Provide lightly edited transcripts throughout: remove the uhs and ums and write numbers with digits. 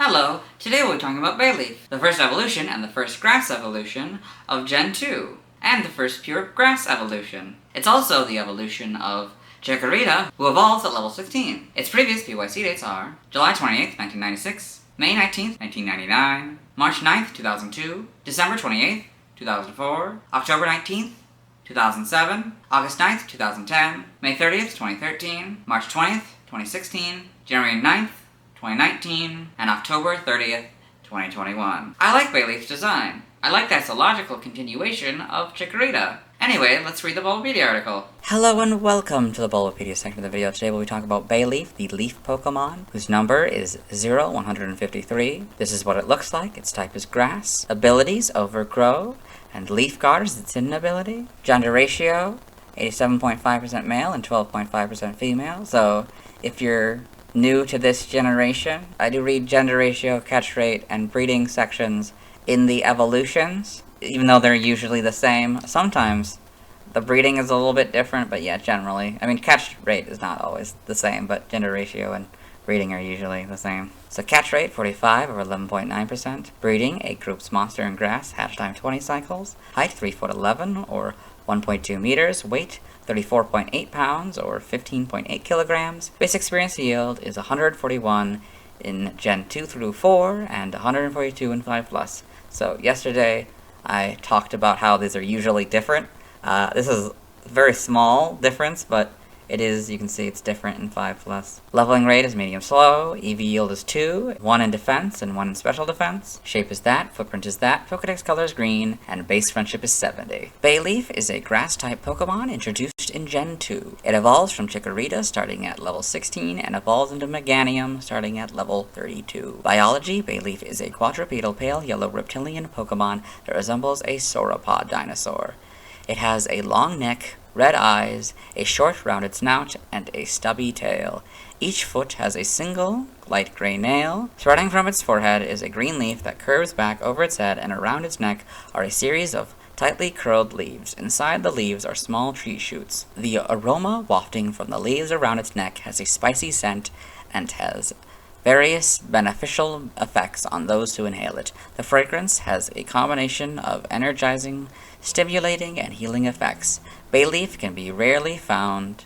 Hello, today we'll be talking about Bayleef, the first evolution and the first grass evolution of Gen 2, and the first pure grass evolution. It's also the evolution of Chikorita, who evolves at level 16. Its previous PYC dates are July 28th, 1996, May 19th, 1999, March 9th, 2002, December 28th, 2004, October 19th, 2007, August 9th, 2010, May 30th, 2013, March 20th, 2016, January 9th, 2019, and October 30th, 2021. I like Bayleef's design. I like that it's a logical continuation of Chikorita. Anyway, let's read the Bulbapedia article. Hello and welcome to the Bulbapedia section of the video. Today we'll be talking about Bayleef, the leaf Pokemon, whose number is 0153. This is what it looks like. Its type is grass. Abilities, Overgrow, and Leaf Guard is its hidden ability. Gender ratio, 87.5% male and 12.5% female. So, if you're new to this generation, I do read gender ratio, catch rate, and breeding sections in the evolutions, even though they're usually the same. Sometimes the breeding is a little bit different, but yeah, generally. I mean, catch rate is not always the same, but gender ratio and breeding are usually the same. So catch rate, 45 or 11.9%. Breeding, 8 groups monster and grass, hatch time 20 cycles. Height, 3'11" or 1.2 meters. Weight, 34.8 pounds or 15.8 kilograms. Base experience yield is 141 in Gen 2 through 4 and 142 in 5+. So yesterday I talked about how these are usually different. This is a very small difference, but it is, you can see it's different in 5+. Leveling rate is medium slow, EV yield is 2, 1 in defense and 1 in special defense. Shape is that, footprint is that, Pokedex color is green, and base friendship is 70. Bayleef is a grass-type Pokemon introduced in Gen 2. It evolves from Chikorita starting at level 16 and evolves into Meganium starting at level 32. Biology, Bayleef is a quadrupedal pale yellow reptilian Pokemon that resembles a sauropod dinosaur. It has a long neck, red eyes, a short rounded snout, and a stubby tail. Each foot has a single light gray nail. Spreading from its forehead is a green leaf that curves back over its head, and around its neck are a series of tightly curled leaves. Inside the leaves are small tree shoots. The aroma wafting from the leaves around its neck has a spicy scent and has various beneficial effects on those who inhale it. The fragrance has a combination of energizing, stimulating, and healing effects. Bayleef can be rarely found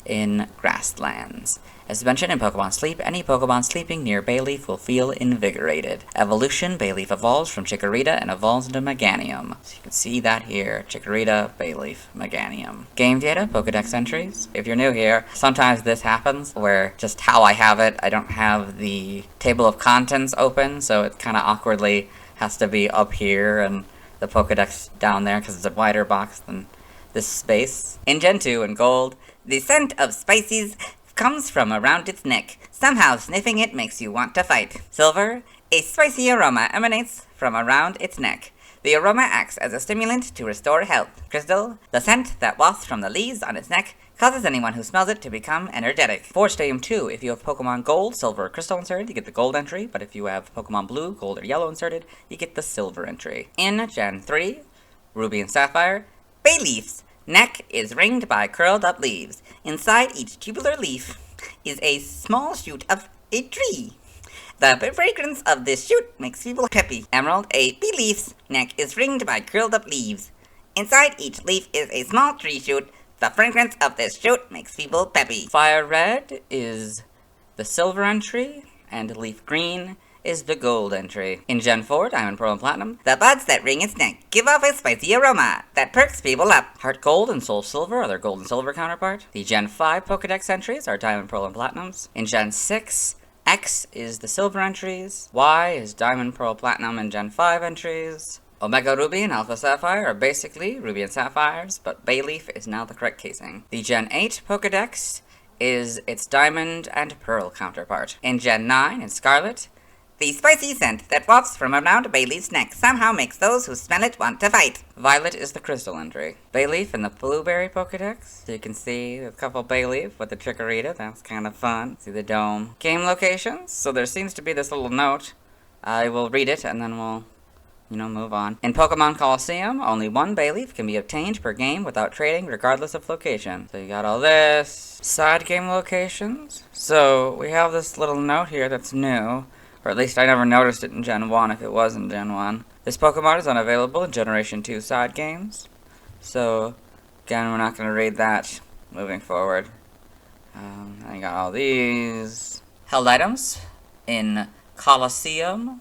in grasslands. As mentioned in Pokemon Sleep, any Pokemon sleeping near Bayleef will feel invigorated. Evolution, Bayleef evolves from Chikorita and evolves into Meganium. So you can see that here, Chikorita, Bayleef, Meganium. Game data, Pokedex entries. If you're new here, sometimes this happens where just how I have it, I don't have the table of contents open, so it kind of awkwardly has to be up here and the Pokedex down there because it's a wider box than this space. In Gen 2 in Gold, the scent of spices comes from around its neck. Somehow sniffing it makes you want to fight. Silver, a spicy aroma emanates from around its neck. The aroma acts as a stimulant to restore health. Crystal, the scent that wafts from the leaves on its neck causes anyone who smells it to become energetic. For Stadium 2, if you have Pokemon Gold, Silver, or Crystal inserted, you get the Gold entry, but if you have Pokemon Blue, Gold, or Yellow inserted, you get the Silver entry. In Gen 3, Ruby and Sapphire, Bayleef's neck is ringed by curled up leaves. Inside each tubular leaf is a small shoot of a tree. The fragrance of this shoot makes people peppy. Emerald, a Bayleef's neck is ringed by curled up leaves. Inside each leaf is a small tree shoot. The fragrance of this shoot makes people peppy. Fire Red is the Silver entry, and Leaf Green is the Gold entry. In Gen 4, Diamond, Pearl, and Platinum, the buds that ring its neck give off a spicy aroma that perks people up. Heart Gold and Soul Silver are their Gold and Silver counterpart. The Gen 5 Pokedex entries are Diamond, Pearl, and Platinums. In Gen 6, X is the Silver entries. Y is Diamond, Pearl, Platinum, and Gen 5 entries. Omega Ruby and Alpha Sapphire are basically Ruby and Sapphires, but Bayleef is now the correct casing. The Gen 8 Pokedex is its Diamond and Pearl counterpart. In Gen 9, in Scarlet, the spicy scent that wafts from around Bayleef's neck somehow makes those who smell it want to fight. Violet is the Crystal entry. Bayleef in the Blueberry Pokedex. So you can see a couple Bayleef with the Chikorita. That's kind of fun. See the dome. Game locations. So there seems to be this little note. I will read it and then we'll move on. In Pokemon Coliseum, only one Bayleef can be obtained per game without trading, regardless of location. So you got all this. Side game locations. So we have this little note here that's new. Or at least I never noticed it in Gen 1 if it was in Gen 1. This Pokemon is unavailable in Generation 2 side games. So, again, we're not going to read that moving forward. I got all these. Held items. In Colosseum,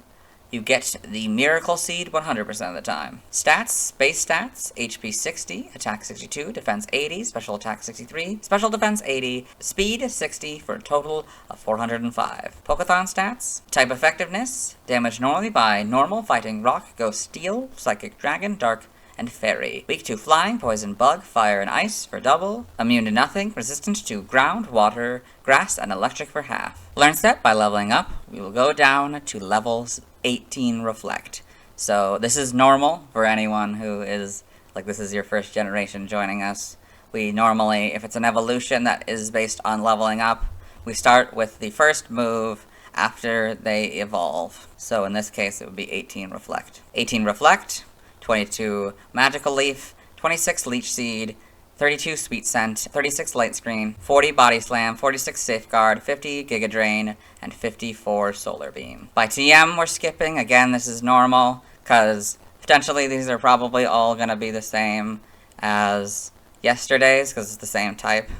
you get the Miracle Seed 100% of the time. Stats, base stats, HP 60, Attack 62, Defense 80, Special Attack 63, Special Defense 80, Speed 60 for a total of 405. Pokéthon stats, type effectiveness, damage normally by normal, fighting, rock, ghost, steel, psychic, dragon, dark, and fairy. Weak to flying, poison, bug, fire, and ice for double. Immune to nothing, resistant to ground, water, grass, and electric for half. Learn set by leveling up. We will go down to levels 18 Reflect. So this is normal for anyone who is, like, this is your first generation joining us. We normally, if it's an evolution that is based on leveling up, we start with the first move after they evolve. So in this case, it would be 18 Reflect. 18 Reflect, 22 Magical Leaf, 26 Leech Seed, 32 Sweet Scent, 36 Light Screen, 40 Body Slam, 46 Safeguard, 50 Giga Drain, and 54 Solar Beam. By TM, we're skipping. Again, this is normal, because potentially these are probably all going to be the same as yesterday's, because it's the same type.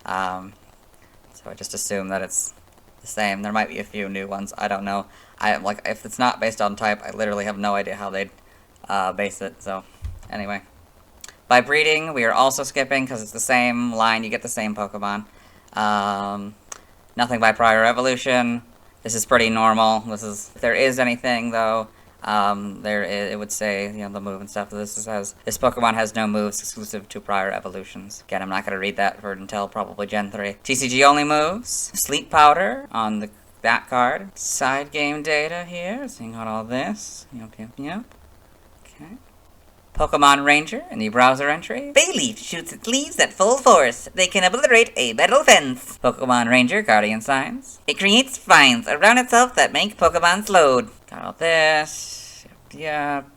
So I just assume that it's the same. There might be a few new ones. I don't know. If it's not based on type, I literally have no idea how they'd base it. So, anyway. By breeding, we are also skipping because it's the same line. You get the same Pokemon. Nothing by prior evolution. This is pretty normal. If there is anything though, it would say, the move and stuff. This Pokemon has no moves exclusive to prior evolutions. Again, I'm not gonna read that until probably Gen 3. TCG only moves. Sleep Powder on that card. Side game data here. Seeing all this. Yep. Okay. Pokemon Ranger in the browser entry. Bayleef shoots its leaves at full force. They can obliterate a metal fence. Pokemon Ranger Guardian Signs. It creates vines around itself that make Pokemon load. Got all this. Yep.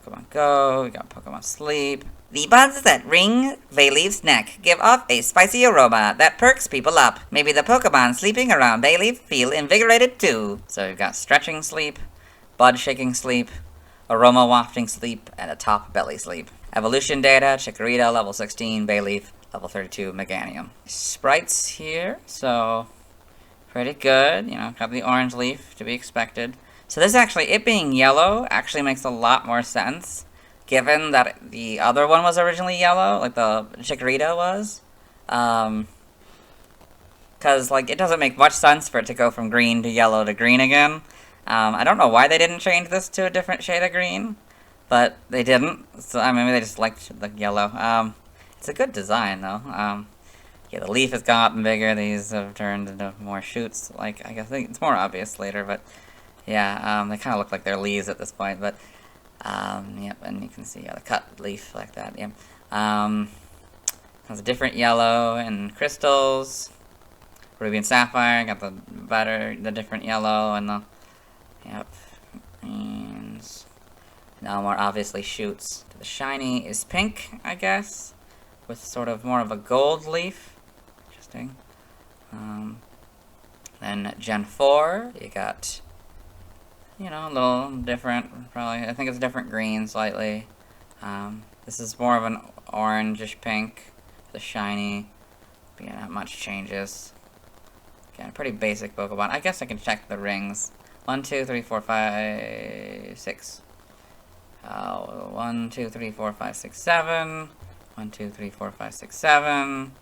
Pokemon Go. We got Pokemon Sleep. The buds that ring Bayleef's neck give off a spicy aroma that perks people up. Maybe the Pokemon sleeping around Bayleef feel invigorated too. So we've got Stretching Sleep, Bud Shaking Sleep, Aroma Wafting Sleep, and a Top Belly Sleep. Evolution data, Chikorita, level 16, Bayleef, level 32, Meganium. Sprites here, so pretty good. Got the orange leaf to be expected. So this actually, it being yellow, actually makes a lot more sense, given that the other one was originally yellow, like the Chikorita was. Because, it doesn't make much sense for it to go from green to yellow to green again. I don't know why they didn't change this to a different shade of green, but they didn't, so maybe they just liked the yellow. It's a good design, though. Yeah, the leaf has gotten bigger, these have turned into more shoots, I think it's more obvious later, but yeah, they kind of look like they're leaves at this point, but, yep, and you can see the cut leaf like that, yep. Has a different yellow and crystals, Ruby and Sapphire, got the different yellow, and the yep. Greens. Now more obviously shoots. The shiny is pink, I guess, with sort of more of a gold leaf. Interesting. Then Gen 4, you got, a little different, probably. I think it's different green slightly. This is more of an orangish pink. The shiny. But yeah, not much changes. Again, pretty basic Pokemon. I guess I can check the rings. 1, 2, 3, 4, 5, 6. 1, 2, 3, 4, 5, 6, 7. 1, 2, 3, 4, 5, 6, 7.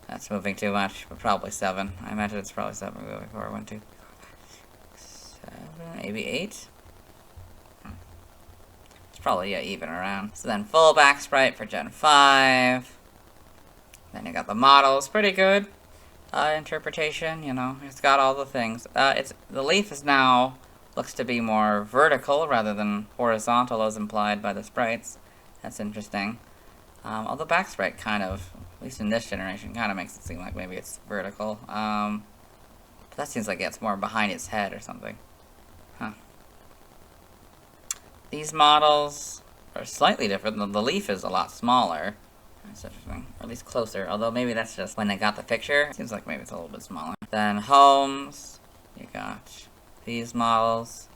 That's moving too much, but probably 7. I imagine it's probably 7 moving forward. 1, 2, 3, 4, 5, 7, maybe 8. It's probably, even around. So then full back sprite for Gen 5. Then you got the models, pretty good. Interpretation, it's got all the things. The leaf is now, looks to be more vertical rather than horizontal as implied by the sprites. That's interesting. Although back sprite kind of, at least in this generation, kind of makes it seem like maybe it's vertical. But that seems like it's more behind its head or something. Huh. These models are slightly different. The leaf is a lot smaller. That's interesting. Or at least closer. Although maybe that's just when they got the picture. Seems like maybe it's a little bit smaller. Then homes, you got these models.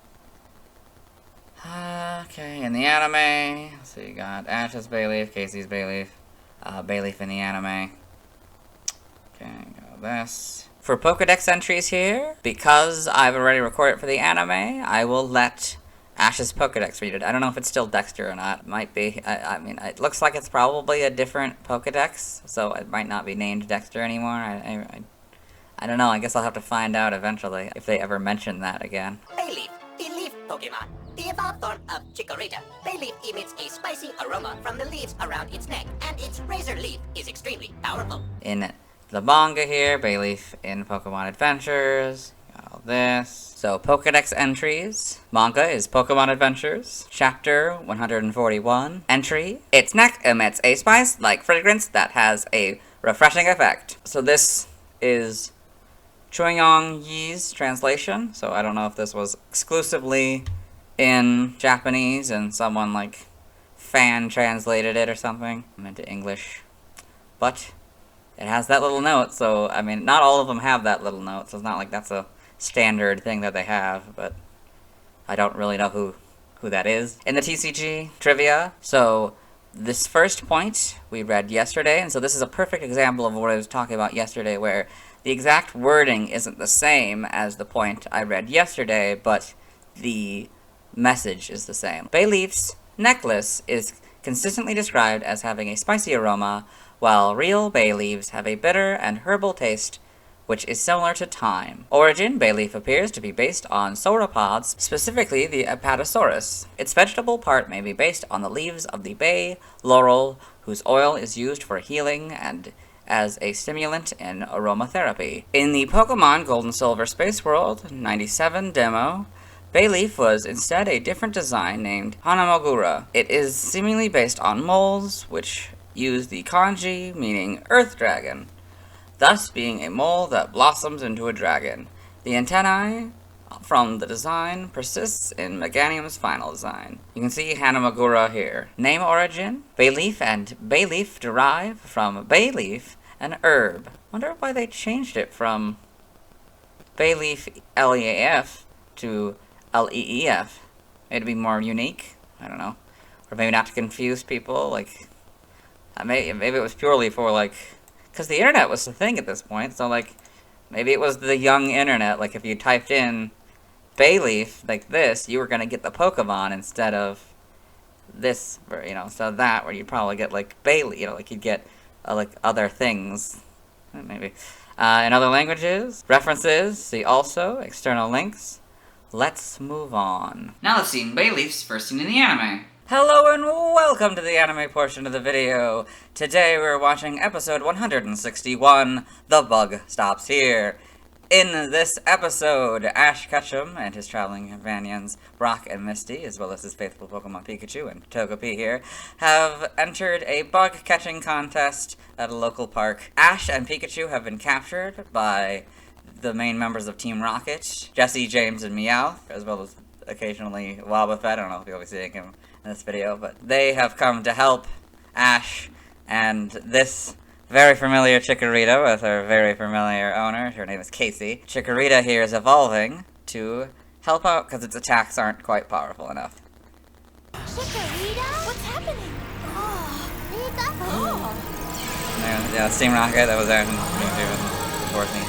Okay, in the anime, so you got Ash's Bayleef, Casey's Bayleef, Bayleef in the anime. Okay, got this. For Pokedex entries here, because I've already recorded for the anime, I will let Ash's Pokedex read it. I don't know if it's still Dexter or not. It might be. I mean, it looks like it's probably a different Pokedex, so it might not be named Dexter anymore. I don't know. I guess I'll have to find out eventually if they ever mention that again. Bayleef, the leaf Pokemon. The evolved form of Chikorita. Bayleef emits a spicy aroma from the leaves around its neck, and its razor leaf is extremely powerful. In the manga here, Bayleef in Pokemon Adventures. Got all this. So, Pokedex entries. Manga is Pokemon Adventures. Chapter 141. Entry. Its neck emits a spice-like fragrance that has a refreshing effect. So this is Choyong Yi's translation. So I don't know if this was exclusively in Japanese and someone like fan translated it or something into English. But it has that little note, so I mean, not all of them have that little note, so it's not like that's a standard thing that they have, but I don't really know who that is. In the TCG trivia, so this first point we read yesterday, and so this is a perfect example of what I was talking about yesterday, where the exact wording isn't the same as the point I read yesterday, but the message is the same. Bayleef's necklace is consistently described as having a spicy aroma, while real bay leaves have a bitter and herbal taste, which is similar to thyme. Origin: Bayleef appears to be based on sauropods, specifically the Apatosaurus. Its vegetable part may be based on the leaves of the bay laurel, whose oil is used for healing and as a stimulant in aromatherapy. In the Pokemon Gold and Silver Space World 97 demo, Bayleef was instead a different design named Hanamagura. It is seemingly based on moles, which use the kanji meaning Earth Dragon, thus being a mole that blossoms into a dragon. The antennae from the design persists in Meganium's final design. You can see Hanamagura here. Name origin: Bayleef and Bayleef derive from Bayleef, an herb. Wonder why they changed it from Bayleef L-E-A-F to L-E-E-F. It'd be more unique. I don't know. Or maybe not to confuse people, like maybe it was purely for, like, because the internet was the thing at this point, so, like, maybe it was the young internet. Like, if you typed in Bayleef like this, you were going to get the Pokemon instead of this, so that, where you'd probably get, like, Bayleef, like, you'd get, like, other things, maybe. In other languages, references, see also, external links. Let's move on. Now let's see Bayleef's first scene in the anime. Hello and welcome to the anime portion of the video. Today we're watching episode 161, The Bug Stops Here. In this episode, Ash Ketchum and his traveling companions, Brock and Misty, as well as his faithful Pokemon Pikachu and Togepi here, have entered a bug-catching contest at a local park. Ash and Pikachu have been captured by the main members of Team Rocket, Jesse, James, and Meowth, as well as occasionally Wobbuffet. I don't know if you'll be seeing him in this video, but they have come to help Ash and this very familiar Chikorita with her very familiar owner. Her name is Casey. Chikorita here is evolving to help out because its attacks aren't quite powerful enough. Chikorita? What's happening? Yeah, Steam Rocket that was there before me.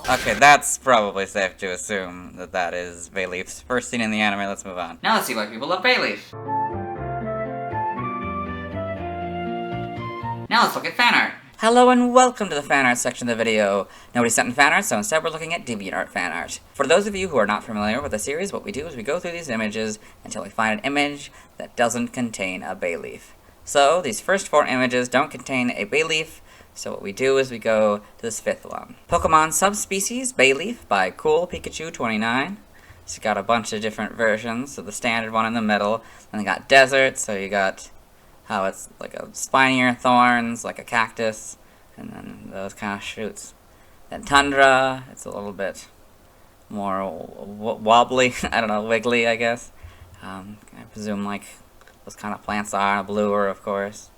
Okay, that's probably safe to assume that that is Bayleef's first scene in the anime. Let's move on. Now let's see why people love Bayleef. Now let's look at fan art. Hello and welcome to the fan art section of the video. Nobody sent in fan art, so instead we're looking at DeviantArt fan art. For those of you who are not familiar with the series, what we do is we go through these images until we find an image that doesn't contain a Bayleef. So, these first 4 images don't contain a Bayleef, so what we do is we go to this 5th one. Pokemon Subspecies Bayleef by Cool Pikachu 29. It's got a bunch of different versions, so the standard one in the middle. Then they got Desert, so you got how it's like a spinier thorns, like a cactus, and then those kind of shoots. Then Tundra, it's a little bit more wobbly, I don't know, wiggly, I guess. I presume like those kind of plants are, bluer, of course.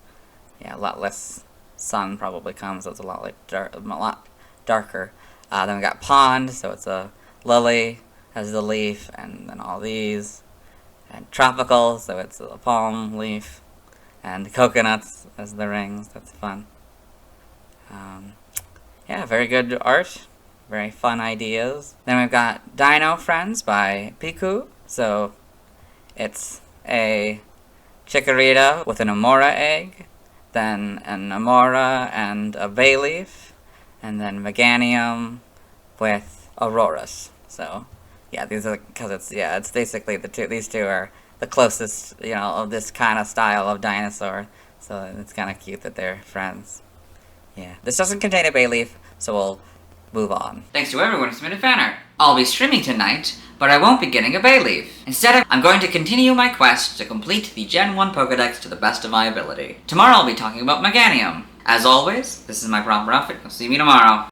Yeah, a lot less sun probably comes, so it's a lot darker. Then we got pond, so it's a lily, has the leaf, and then all these. And tropical, so it's a palm leaf. And coconuts as the rings, that's fun. Yeah, very good art. Very fun ideas. Then we've got Dino Friends by Piku. So it's a Chikorita with an Amora egg, then an Amora and a Bayleef, and then Meganium with Auroras. So yeah, these are, because it's basically these two are the closest, of this kind of style of dinosaur. So it's kind of cute that they're friends. Yeah. This doesn't contain a Bayleef, so we'll move on. Thanks to everyone who submitted fan art. I'll be streaming tonight, but I won't be getting a Bayleef. Instead, I'm going to continue my quest to complete the Gen 1 Pokedex to the best of my ability. Tomorrow I'll be talking about Meganium. As always, this is my proper outfit. You'll see me tomorrow.